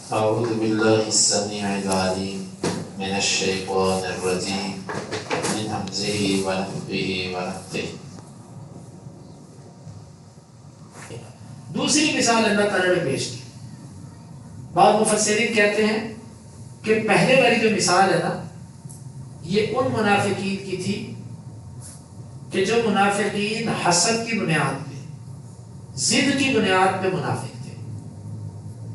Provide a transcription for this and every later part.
أعوذ بالله السميع العليم من الشيطان الرجيم من همزه ونفخه ونفثه. دوسری مثال اللہ تعالیٰ نے پیش کی. بعض مفسرین کہتے ہیں کہ پہلے والی جو مثال ہے نا یہ ان منافقین کی تھی کہ جو منافقین حسد کی بنیاد پہ ضد کی بنیاد پہ منافق تھے.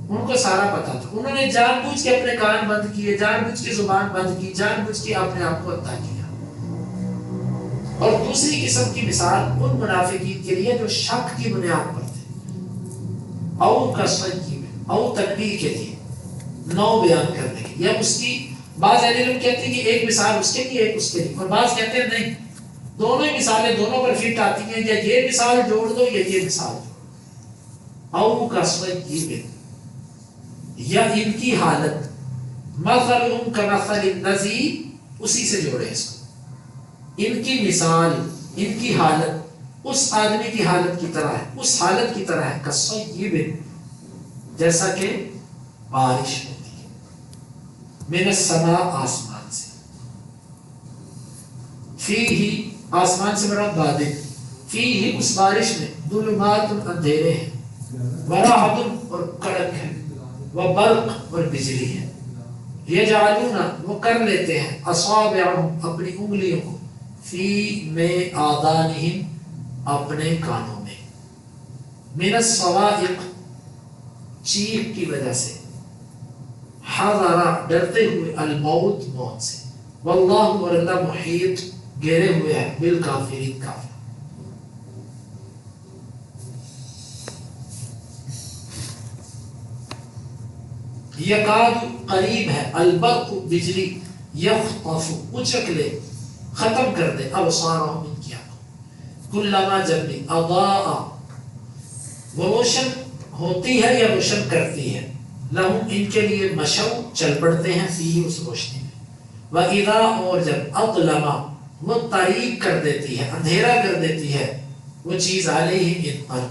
ان کو سارا پتا تھا, انہوں نے جان بوجھ کے اپنے کان بند کیے, جان بوجھ کے زبان بند کی, جان بوجھ کے اپنے آپ کو اتا کیا. اور دوسری قسم کی مثال ان منافقین کے لیے جو شک کی بنیاد پر تھے, او کا سچی میں او تنبیہ کے لیے نو بیان کرنے کی, یا اس کی بعض اہل علم کہتے ہیں کہ ایک مثال اس کے لیے ایک اس کے لیے, اور بعض کہتے ہیں نہیں دونوں ہی مثالیں دونوں پر فٹ آتی ہیں, یا یہ مثال جوڑ دو یا یہ مثال جوڑ دو. او کا سچی میں یا ان کی حالت مثلهم کمثل الذی, اسی سے جوڑے اس کو, ان کی مثال ان کی حالت اس آدمی کی حالت کی طرح ہے, اس حالت کی طرح ہے کصیب, جیسا کہ بارش ہوتی ہے, من السماء, آسمان سے, فیہ آسمان سے مراد بادل, فیہ اس بارش میں ظلمات اندھیرے ہیں, ورعد اور کڑک ہے, وبرق اور بجلی ہے, یجعلون وہ کر لیتے ہیں, اصابعهم اپنی انگلیوں کو, فی میں آذانہم اپنے کانوں میں, من الصواعق چیخ کی وجہ سے, حذر ڈرتے ہوئے, الموت موت سے, واللہ اور اللہ محیط گھیرے ہوئے ہیں, بالکافرین کافر. یکاد قریب ہے, البرق بجلی, یخطف اچک لے, ختم کر دے, ابصارہم ان کی آنکھوں, کلما جب بھی اضاء وہ روشن ہوتی ہے یا روشن کرتی ہے, لہم ان کے لیے, مشو چل پڑتے ہیں, فی اس روشنی میں, وَإِذَا اور جب اظلم وہ تاریک کر دیتی ہے, اندھیرا کر دیتی ہے وہ چیز علیہم ان پر,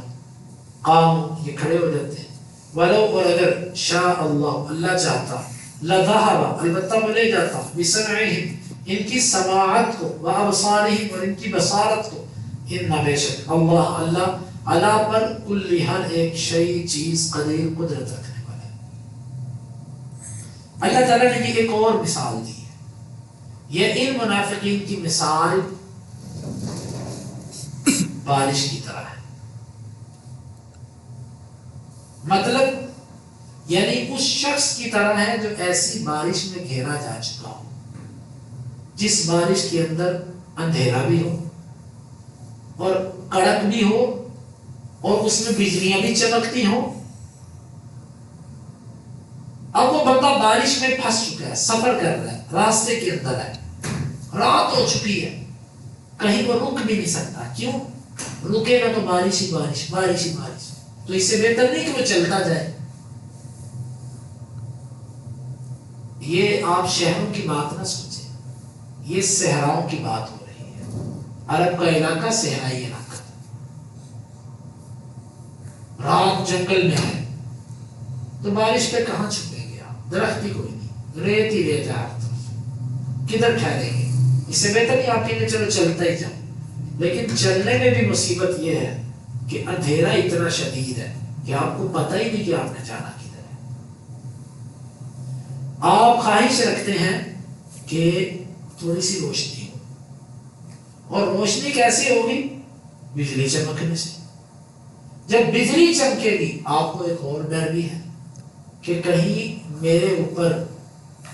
قام یہ کھڑے ہو جاتے ہیں, ولو اور اگر شاء اللہ اللہ چاہتا, لذہب البتہ وہ لے جاتا, بسمعہم ان کی سماعت کو, وابصارہم اور ان کی بصارت کو, ان بے شک اللہ اللہ علا پر کل ہر ایک شیء چیز قدیر قدرت رکھنے والا ہے. اللہ تعالیٰ نے یہ ایک اور مثال دی ہے, یہ ان منافقین کی مثال بارش کی طرح ہے, مطلب یعنی اس شخص کی طرح ہے جو ایسی بارش میں گھیرا جا چکا ہو, جس بارش کے اندر اندھیرا بھی ہو اور کڑک بھی ہو اور اس میں بجلیاں بھی چمکتی ہوں. اب وہ بندہ بارش میں پھنس چکا ہے, سفر کر رہا ہے, راستے کے اندر ہے, رات ہو چکی ہے, کہیں وہ رک بھی نہیں سکتا, کیوں رکے گا تو بارش ہی بارش, بارش ہی بارش, تو اس سے بہتر نہیں کہ وہ چلتا جائے. یہ آپ شہروں کی بات نہ سوچیں, یہ صحراؤں کی بات ہو رہی ہے. عرب کا علاقہ صحرائی علاقہ, رات جنگل میں ہے تو بارش پہ کہاں چھپیں گے آپ, درخت ہی کوئی نہیں, ریت ہی ریت ہے ہر طرف, کدھر ٹھہریں گے. اس سے بہتر نہیں آپ کہیں چلو چلتا ہی جاؤ, لیکن چلنے میں بھی مصیبت یہ ہے کہ اندھیرا اتنا شدید ہے کہ آپ کو پتہ ہی نہیں کہ آپ نے جانا کدھر ہے. آپ خواہش رکھتے ہیں کہ تھوڑی سی روشنی ہو, اور روشنی کیسی ہوگی, بجلی چمکنے سے. جب بجلی چمکے گی آپ کو ایک اور ڈر بھی ہے کہ کہیں میرے اوپر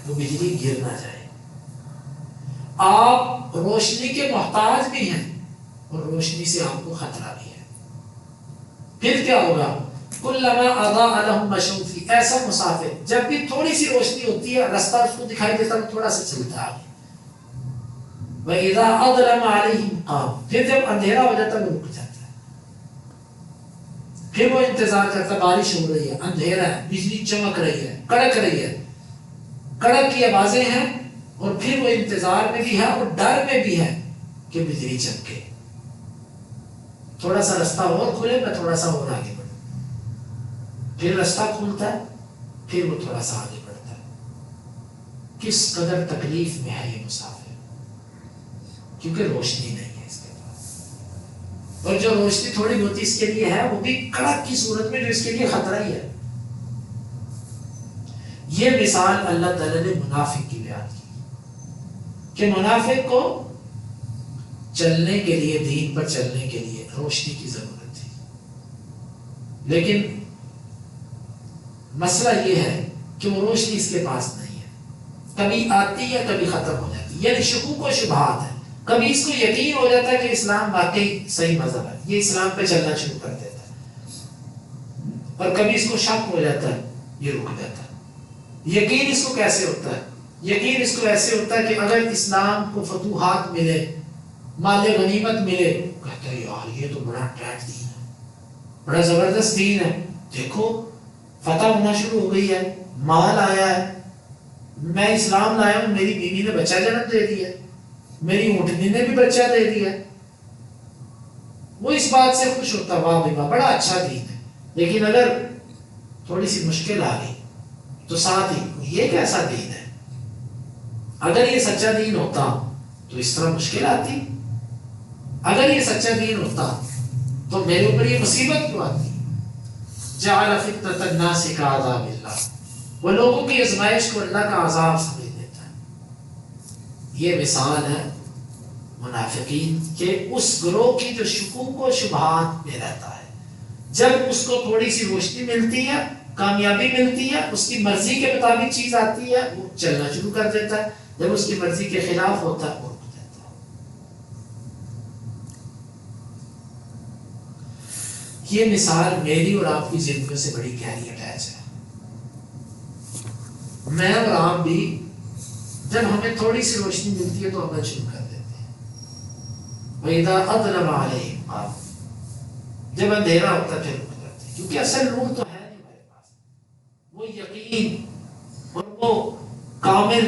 وہ بجلی گر نہ جائے. آپ روشنی کے محتاج بھی ہیں اور روشنی سے آپ کو خطرہ بھی ہے. پھر کیا ہوگا, کلما اضاء لهم مشوا فی, ایسا مسافر جب بھی تھوڑی سی روشنی ہوتی ہے, راستہ اس کو دکھائی دیتا ہے, تھوڑا سا چلتا ہے. وَإِذَا أَظْلَمَ عَلَيْهِمْ قَامُوا, پھر جب اندھیرا ہو جاتا ہے وہ رک جاتا ہے, پھر وہ انتظار کرتا ہے, بارش ہو رہی ہے, اندھیرا ہے, بجلی چمک رہی ہے, کڑک رہی ہے, کڑک کی آوازیں ہیں, اور پھر وہ انتظار میں بھی ہے اور ڈر میں بھی ہے کہ بجلی چمکے, تھوڑا سا راستہ اور کھلے, میں تھوڑا سا اور آگے بڑھوں. پھر راستہ کھلتا ہے, پھر وہ تھوڑا سا آگے بڑھتا ہے. کس قدر تکلیف میں ہے یہ مسافر، کیونکہ روشنی نہیں ہے اس کے پاس، اور جو روشنی تھوڑی بہت اس کے لیے ہے وہ بھی کڑک کی صورت میں جو اس کے لیے خطرہ ہی ہے. یہ مثال اللہ تعالیٰ نے منافق کی بیان کی کہ منافق کو چلنے کے لیے، دین پر چلنے کے لیے روشنی کی ضرورت تھی، لیکن مسئلہ یہ ہے کہ وہ روشنی اس کے پاس نہیں ہے، کبھی آتی ہے کبھی ختم ہو جاتی ہے. یعنی شکوک و شبہات ہے، کبھی اس کو یقین ہو جاتا ہے کہ اسلام واقعی صحیح مذہب ہے، یہ اسلام پہ چلنا شروع کر دیتا ہے، اور کبھی اس کو شک ہو جاتا ہے، یہ رک جاتا ہے. یقین اس کو کیسے ہوتا ہے؟ یقین اس کو ایسے ہوتا ہے کہ اگر اسلام کو فتوحات ملے، مال غنیمت ملے، کہتا ہے یار یہ تو بڑا ٹائٹ دین ہے، بڑا زبردست دین ہے، دیکھو فتح ہونا شروع ہو گئی ہے، مال آیا ہے، میں اسلام لایا ہوں، میری بیوی نے بچہ جنم دے دیا، میری اونٹنی نے بھی بچہ دے دیا. وہ اس بات سے خوش ہوتا، واہ بھائی واہ بڑا اچھا دین ہے. لیکن اگر تھوڑی سی مشکل آ گئی تو ساتھ ہی یہ کیسا دین ہے؟ اگر یہ سچا دین ہوتا تو اس طرح مشکل آتی، اگر یہ سچا دین ہوتا تو میرے اوپر یہ مصیبت کیوں آتی؟ جعل فتنة الناس كعذاب اللہ، وہ لوگوں کی آزمائش کو اللہ کا عذاب سمجھ لیتا ہے. یہ مثال ہے منافقین کے اس گروہ کی جو شکوک و شبہات میں رہتا ہے. جب اس کو تھوڑی سی روشنی ملتی ہے، کامیابی ملتی ہے، اس کی مرضی کے مطابق چیز آتی ہے، وہ چلنا شروع کر دیتا ہے. جب اس کی مرضی کے خلاف ہوتا ہے وہ رک دیتا ہے. یہ مثال میری اور آپ کی زندگیوں سے بڑی گہری اٹیچ ہے. میں اور آپ بھی جب ہمیں تھوڑی سی روشنی ملتی ہے تو عمل شروع کر دیتے ہیں. وَإِذَا أَظْلَمَ عَلَيْهِمْ قَالُوا، جب اندھیرا ہوتا ہے پھر رک جاتے ہیں، کیونکہ اصل نور تو ہے نہیں ہمارے پاس. وہ یقین اور وہ کامل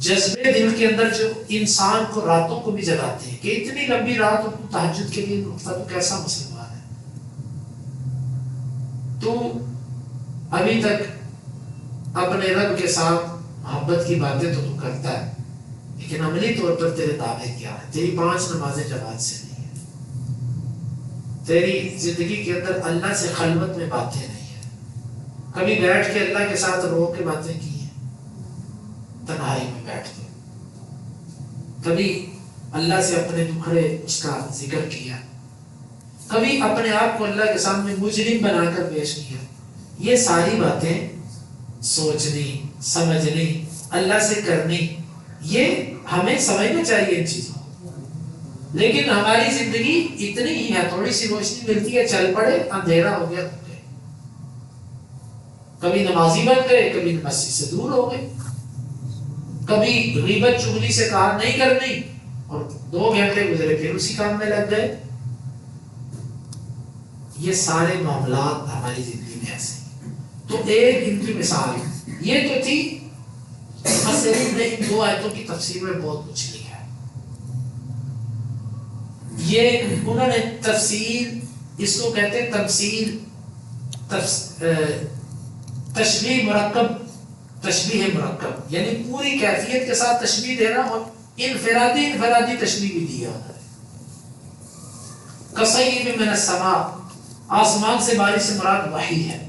جذبے دل کے اندر جو انسان کو راتوں کو بھی جگاتے ہیں کہ اتنی لمبی رات اور تہجد کے لیے اٹھتا تو کیسا مسلمان ہے. تو ابھی تک اپنے رب کے ساتھ محبت کی باتیں تو کرتا ہے، لیکن عملی طور پر تیرے دعوے کیا ہے؟ تیری 5 نمازیں جماعت سے نہیں ہے، تیری زندگی کے اندر اللہ سے خلوت میں باتیں نہیں ہیں، کبھی بیٹھ کے اللہ کے ساتھ رو کے باتیں کی ہیں تنہائی میں بیٹھ کے، کبھی اللہ سے اپنے دکھڑے اس کا ذکر کیا، کبھی اپنے آپ کو اللہ کے سامنے مجرم بنا کر پیش کیا. یہ ساری باتیں سوچنی، سمجھنی، اللہ سے کرنی، یہ ہمیں سمجھنا چاہیے ان چیزوں کو. لیکن ہماری زندگی اتنی ہی ہے، تھوڑی سی روشنی ملتی ہے چل پڑے، اندھیرا ہو گیا رک گئے. کبھی نمازی بن گئے، کبھی مسجد سے دور ہو گئے، کبھی غیبت چغلی سے کار نہیں کرنی اور 2 گھنٹے گزرے پھر اسی کام میں لگ گئے. یہ سارے معاملات ہماری زندگی میں ایسے ہیں. تو ایک ان کی مثال یہ تو تھی، مفسرین نے ان 2 آیتوں کی تفسیر میں بہت کچھ لکھا ہے. یہ انہوں نے تفسیر، اس کو کہتے ہیں تمثیل، تشبیہ مرکب، تشبیہ مرکب، یعنی پوری کیفیت کے ساتھ تشبیہ دینا اور انفرادی تشبیہ بھی دیا ہوتا ہے. کصیب من السماء، آسمان سے بارش سے مراد وحی ہے.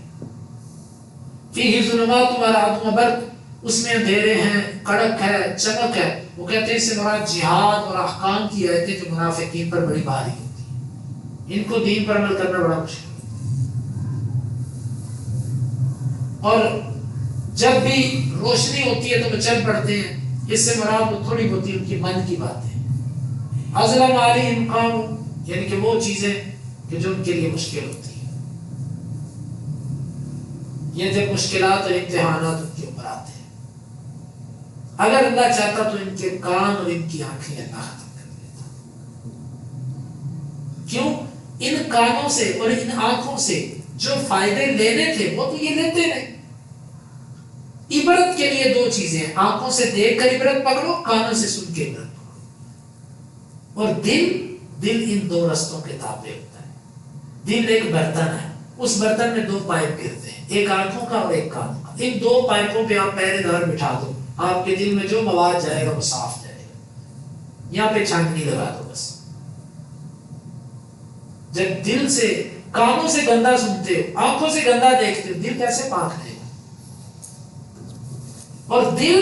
فیہ ظلمات و رعد و برق، اس میں اندھیرے ہیں، کڑک ہے، چمک ہے. وہ کہتے ہیں اس سے مراد جہاد اور احکام کی آیتیں جو منافقین پر بڑی بھاری ہوتی ہیں، ان کو دین پر عمل کرنا بڑا مشکل ہے. اور جب بھی روشنی ہوتی ہے تو وہ چل پڑتے ہیں، اس سے مراد وہ تھوڑی ہوتی ہے ان کی من کی باتیں. اظلم علیہم قوم، یعنی کہ وہ چیزیں کہ جو ان کے لیے مشکل ہوتی ہیں. یہ جب مشکلات اور امتحانات ان کے اوپر آتے ہیں، اگر اللہ چاہتا تو ان کے کان اور ان کی آنکھیں اللہ ختم کر دیتا. کیوں؟ ان کانوں سے اور ان آنکھوں سے جو فائدے لینے تھے وہ تو یہ لیتے نہیں. عبرت کے لیے 2 چیزیں، آنکھوں سے دیکھ کر عبرت پکڑو، کانوں سے سن کے عبرت پکڑو. اور دل ان 2 رستوں کے تابع ہوتا ہے. دل ایک برتن ہے، اس برتن میں 2 پائپ گرتے ہیں، ایک آنکھوں کا اور ایک کانوں کا. ان 2 پائپوں پہ آپ پہرے دار بٹھا دو، آپ کے دل میں جو مواد جائے گا وہ صاف جائے گا. یہاں پہ چھانکنی لگا دو بس. جب دل سے، کانوں سے گندا سنتے ہو، آنکھوں سے گندا دیکھتے ہو، دل کیسے پاک رہے گا؟ اور دل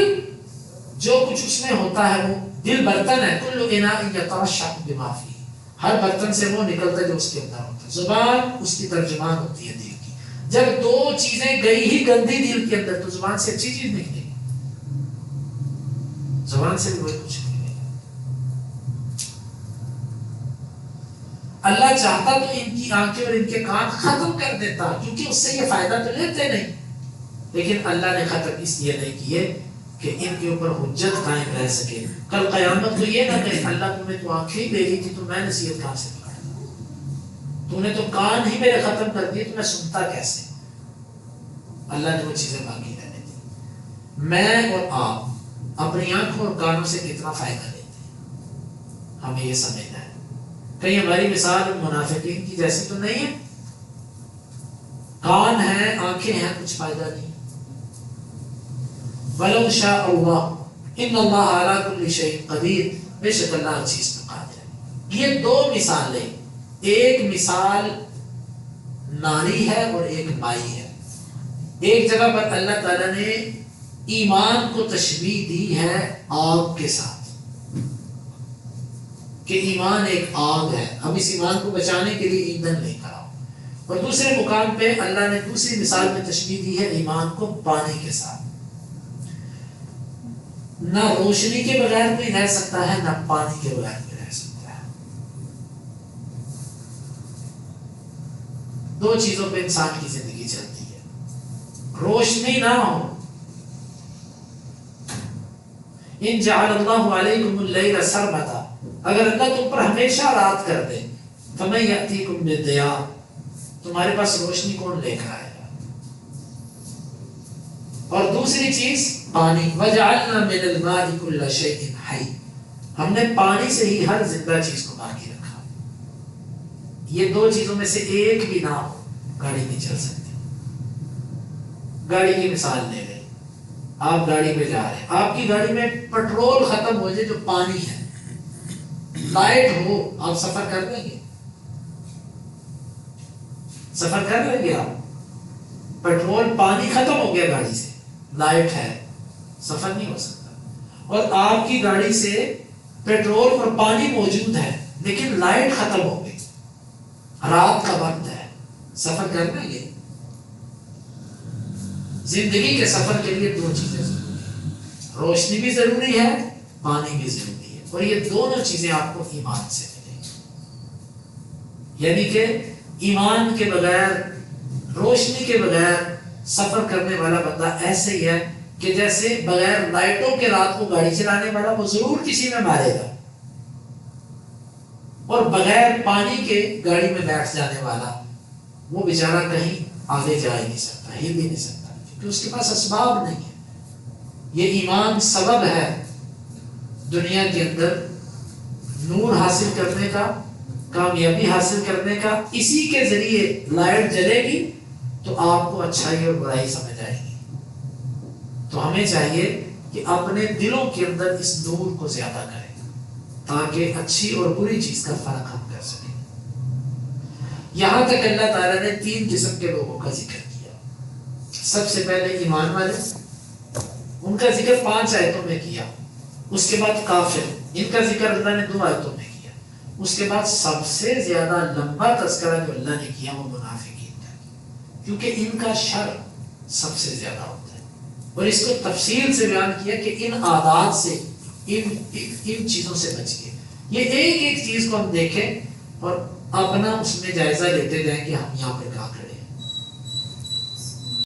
جو کچھ اس میں ہوتا ہے، وہ دل برتن ہے. کل اناء یترشح بما فیہ، ہر برتن سے وہ نکلتا ہے جو اس کے اندر ہوتا ہے. زبان اس کی ترجمان ہوتی ہے دل کی. جب 2 چیزیں گئی ہی گندی دل کے اندر تو زبان سے اچھی چیز نکلے گی؟ زبان سے بھی وہی کچھ نکلے گا. اللہ چاہتا تو ان کی آنکھیں اور ان کے کان ختم کر دیتا، کیونکہ اس سے یہ فائدہ تو لیتے نہیں، لیکن اللہ نے ختم اس لیے نہیں کیے کہ ان کے اوپر حجت قائم رہ سکے. کل قیامت کو یہ نہ کہے اللہ تم نے تو آنکھیں ہی دے دی تھی تو میں نصیحت کہاں سے پکڑا، تو نے تو کان ہی میرے ختم کر دیے تو میں سنتا کیسے. اللہ نے وہ چیزیں باقی رہنے دی. میں اور آپ اپنی آنکھوں اور کانوں سے کتنا فائدہ لیتے ہیں، ہمیں یہ سمجھنا ہے. کہیں ہماری مثال منافقین کی جیسی تو نہیں ہے. کان ہیں، آنکھیں ہیں، کچھ فائدہ نہیں. وَلَوْ شَاءَ اللَّهُ إِنَّ اللَّهَ عَلَىٰ كُلِّ شَيْءٍ قَدِيرٌ، بے شک اللہ ہر چیز پر قادر ہے. یہ 2 مثالیں، ایک مثال ناری ہے اور ایک مائی ہے. ایک جگہ پر اللہ تعالیٰ نے ایمان کو تشبیہ دی ہے آگ کے ساتھ، کہ ایمان ایک آگ ہے، اب اس ایمان کو بچانے کے لیے ایندھن لے کر آؤ. اور دوسرے مقام پہ اللہ نے دوسری مثال میں تشبیہ دی ہے ایمان کو پانی کے ساتھ. نہ روشنی کے بغیر کوئی رہ سکتا ہے، نہ پانی کے بغیر کوئی رہ سکتا ہے. 2 چیزوں پہ انسان کی زندگی چلتی ہے. روشنی نہ ہو، ان جعل اللہ علیکم اللیل سرمدا، اگر اللہ تم پر ہمیشہ رات کر دے، فمن یأتیکم بالضیاء، تمہارے پاس روشنی کون لے کر آئے گا. اور دوسری چیز پانی، وجعلنا من الماء کل شیء حی، ہم نے پانی سے ہی ہر زندہ چیز کو باقی رکھا. یہ 2 چیزوں میں سے ایک بھی نہ ہو گاڑی نہیں چل سکتی. گاڑی کی مثال لے لیں، آپ گاڑی پہ جا رہے ہیں، آپ کی گاڑی میں پیٹرول ختم ہو جائے جو پانی ہے، لائٹ ہو، آپ سفر کر لیں گے؟ سفر کر لیں گے آپ؟ پیٹرول پانی ختم ہو گیا گاڑی سے، لائٹ ہے، سفر نہیں ہو سکتا. اور آپ کی گاڑی سے پیٹرول اور پانی موجود ہے لیکن لائٹ ختم ہو گئی، رات کا وقت ہے، سفر کر لیں گے؟ زندگی کے سفر کے لیے 2 چیزیں ضروری ہیں، روشنی بھی ضروری ہے، پانی بھی ضروری ہے. اور یہ دونوں چیزیں آپ کو ایمان سے ملیں گی. یعنی کہ ایمان کے بغیر، روشنی کے بغیر سفر کرنے والا بندہ ایسے ہی ہے کہ جیسے بغیر لائٹوں کے رات کو گاڑی چلانے والا، وہ ضرور کسی میں مارے گا. اور بغیر پانی کے گاڑی میں بیٹھ جانے والا، وہ بیچارہ کہیں آگے جا ہی نہیں سکتا، ہل بھی نہیں سکتا، کیونکہ اس کے پاس اسباب نہیں ہے. یہ ایمان سبب ہے دنیا کے اندر نور حاصل کرنے کا، کامیابی حاصل کرنے کا. اسی کے ذریعے لائٹ جلے گی تو آپ کو اچھائی اور برائی سمجھ آئے گی. تو ہمیں چاہیے کہ اپنے دلوں کے اندر اس نور کو زیادہ کریں تاکہ اچھی اور بری چیز کا فرق ہم کر سکیں. یہاں تک اللہ تعالیٰ نے 3 قسم کے لوگوں کا ذکر کیا. سب سے پہلے ایمان والے، ان کا ذکر 5 آیتوں میں کیا. اس کے بعد کافر، ان کا ذکر اللہ نے 2 آیتوں میں کیا. اس کے بعد سب سے زیادہ لمبا تذکرہ جو اللہ نے کیا وہ منافقین کا، کیونکہ ان کا شر سب سے زیادہ ہوتا ہے. اور اس کو تفصیل سے بیان کیا کہ ان عادات سے، ان چیزوں سے بچیے. یہ ایک ایک چیز کو ہم دیکھیں اور اپنا اس میں جائزہ لیتے جائیں کہ ہم یہاں پر کیا کریں.